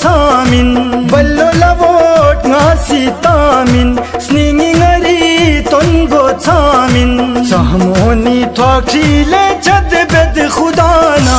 tsamin ballo lavot ngasi tamin sningi ngari tongo tsamin sahmoni twakile chadbed khudana